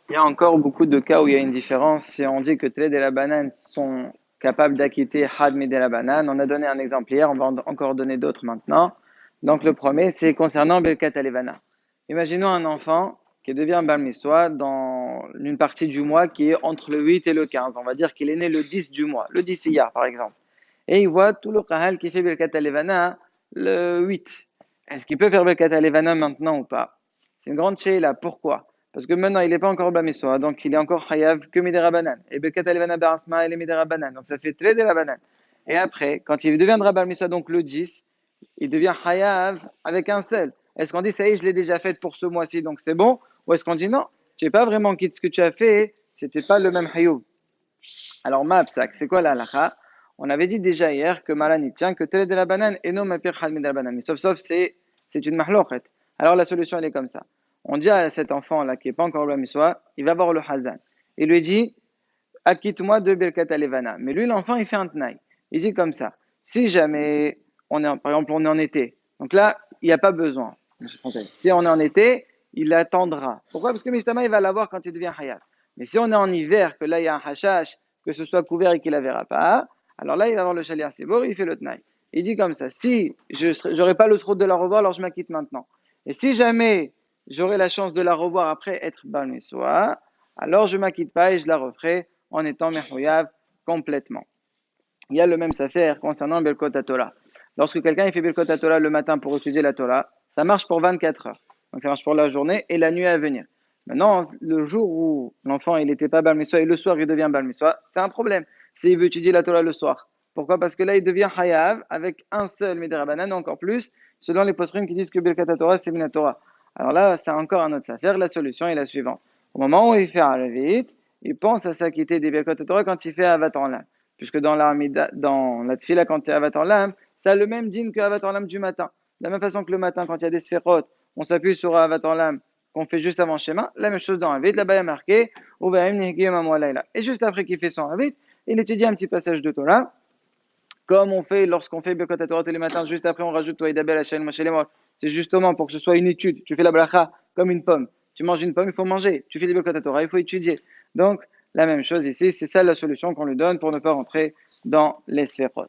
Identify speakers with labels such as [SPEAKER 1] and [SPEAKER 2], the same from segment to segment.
[SPEAKER 1] Il y a encore beaucoup de cas où il y a une différence. Si on dit que Tled et la banane sont capables d'acquitter Had Mid et la banane, on a donné un exemple hier, on va encore donner d'autres maintenant. Donc le premier, c'est concernant Belkat Alevana. Imaginons un enfant qui devient Bal Miswa dans une partie du mois qui est entre le 8 et le 15. On va dire qu'il est né le 10 du mois, le 10 hier par exemple. Et il voit tout le Kahal qui fait Belkat Alevana le 8. Est-ce qu'il peut faire Belkat Alevana maintenant ou pas? C'est une grande là. Pourquoi? Parce que maintenant, il n'est pas encore Bamiswa, donc il est encore Hayav que Midera Banan. Et Belkat Alevana Barasma, il est Midera Banan. Donc ça fait très de la banane. Et après, quand il deviendra Bamiswa, donc le 10, il devient Hayav avec un seul. Est-ce qu'on dit, ça y est, je l'ai déjà fait pour ce mois-ci, donc c'est bon? Ou est-ce qu'on dit, non, tu n'es pas vraiment quitte ce que tu as fait, c'était pas le même Hayoub. Alors, Ma'apsak, c'est quoi la halakha? On avait dit déjà hier que Malan il tient que tel de la banane et non ma pire de la banane. Mais sauf, c'est une mahloket. Alors la solution elle est comme ça. On dit à cet enfant là qui n'est pas encore le miswa, il va voir le hazan. Il lui dit, acquitte-moi de Birkat Alevana. Mais lui, l'enfant, il fait un tnaï. Il dit comme ça. Si jamais par exemple, on est en été. Donc là, il n'y a pas besoin. Si on est en été, il attendra. Pourquoi? Parce que Mistama, il va l'avoir quand il devient hayat. Mais si on est en hiver, que là, il y a un hashash, que ce soit couvert et qu'il ne la verra pas, alors là, il va avoir le chaliar sibor, il fait le tnaï. Il dit comme ça. Si je n'aurai pas le srout de la revoir, alors je m'acquitte maintenant. Et si jamais j'aurai la chance de la revoir après être balmessoa, alors je ne m'acquitte pas et je la referai en étant mehouyav complètement. Il y a le même safer concernant Birkot Torah. Lorsque quelqu'un fait Birkot Torah le matin pour étudier la Torah, ça marche pour 24 heures. Donc ça marche pour la journée et la nuit à venir. Maintenant, le jour où l'enfant il n'était pas Balmiswa et le soir il devient Balmiswa, c'est un problème. S'il veut étudier la Torah le soir. Pourquoi? Parce que là il devient Hayav avec un seul Midrabanan, encore plus, selon les posrim qui disent que Birkat Torah c'est Minatora. Alors là, c'est encore un autre affaire. La solution est la suivante. Au moment où il fait Aravit, il pense à s'acquitter des Birkat Torah quand il fait Avat en l'âme. Puisque dans la tfila, quand tu es Avat en l'âme, ça a le même dîme que Avat en l'âme du matin. De la même façon que le matin, quand il y a des sphérot, on s'appuie sur Avat en l'âme qu'on fait juste avant le schéma. La même chose dans Avid, là-bas il y a marqué et juste après qu'il fait son Avid, il étudie un petit passage de Torah, comme on fait lorsqu'on fait Birkat Torah tous les matins, juste après on rajoute Toïdabel Hachem Machelemor. C'est justement pour que ce soit une étude. Tu fais la bracha comme une pomme. Tu manges une pomme, il faut manger. Tu fais des Birkat Torah, il faut étudier. Donc, la même chose ici, c'est ça la solution qu'on lui donne pour ne pas rentrer dans les sphérot.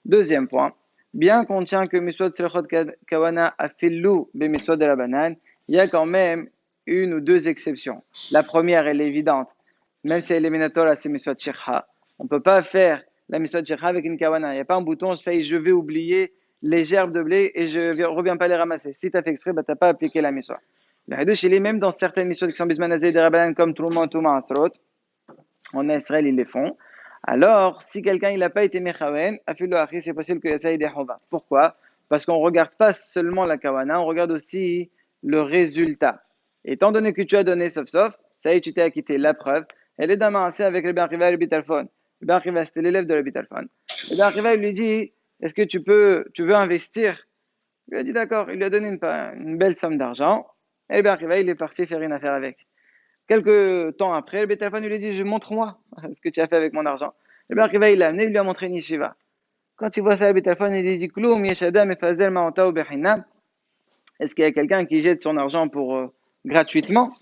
[SPEAKER 1] Deuxième point, bien qu'on tient que Miswad Srechot Kawana a fait lou Miswad de la banane, il y a quand même une ou deux exceptions. La première, elle est évidente. Même si elle est minatora, c'est Miswad Shirha. On ne peut pas faire la Miswad Shirha avec une Kawana. Il n'y a pas un bouton, ça y est, je vais oublier les gerbes de blé et je ne reviens pas les ramasser. Si tu as fait exprès, bah, tu n'as pas appliqué la Miswad. Le Hadush, il est même dans certaines Miswad qui sont bismanazé des Rabbanan comme Trouma, Touma, Asrot. En Israël, ils les font. Alors, si quelqu'un il n'a pas été mechawen, c'est possible que ça ait des hova. Pourquoi? Parce qu'on ne regarde pas seulement la kawana, on regarde aussi le résultat. Étant donné que tu as donné sauf, ça y est, tu t'es acquitté. La preuve, elle est d'amassé avec le Ben Riva et le Bitalphone. Le Ben Riva, c'était l'élève de le Bitalphone. Le Ben Riva, il lui dit, est-ce que tu veux investir? Il lui a dit d'accord, il lui a donné une belle somme d'argent. Et le Ben Riva, il est parti faire une affaire avec. Quelques temps après, le Bétalphone lui a dit, montre-moi ce que tu as fait avec mon argent. Le Bétarphone, il l'a amené, il lui a montré une yeshiva. Quand il voit ça, le Bétalphone, il lui dit, Kloum, yeshadam et fazel ma'ota ou behinam. Est-ce qu'il y a quelqu'un qui jette son argent gratuitement?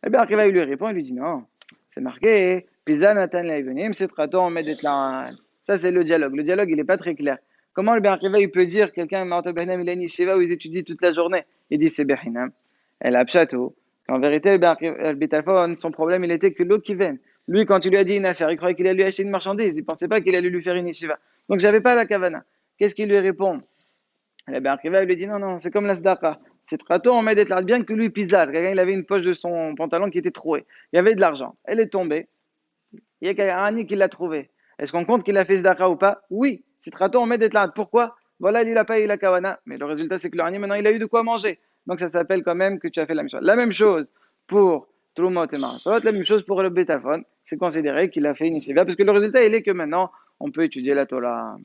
[SPEAKER 1] Le Bétarphone, il lui répond, il lui dit, non, c'est marqué, Pisa natan laivenim, c'est traton medet la. Ça, c'est le dialogue. Le dialogue, il n'est pas très clair. Comment le Bétarphone, il peut dire, quelqu'un, ma'ota behinam, il a une yeshiva où ils étudient toute la journée? Il dit, c'est behinam. Elle a pchatou. En vérité, le Bétalphone, son problème, il était que l'eau qui vient. Lui, quand il lui a dit une affaire, il croyait qu'il allait lui acheter une marchandise. Il ne pensait pas qu'il allait lui faire une yeshiva. Donc, j'avais pas la kavana. Qu'est-ce qu'il lui répond? Le Bétarphone, il lui dit non, non, c'est comme la sdaka. C'est trato, on met d'être là. Bien que lui, pizarre. Quelqu'un, il avait une poche de son pantalon qui était trouée. Il y avait de l'argent. Elle est tombée. Il y a un ami qui l'a trouvé. Est-ce qu'on compte qu'il a fait sdaka ou pas? Oui. C'est trato, on met d'être là. Pourquoi? Voilà, lui, il n'a pas eu la kawana. Mais le résultat, c'est que le ami, maintenant, il a eu de quoi manger. Donc, ça s'appelle quand même que tu as fait la même chose. La même chose pour Trumot et Marasot, la même chose pour le Bétaphone. C'est considéré qu'il a fait une yeshiva. Parce que le résultat, il est que maintenant, on peut étudier la Torah.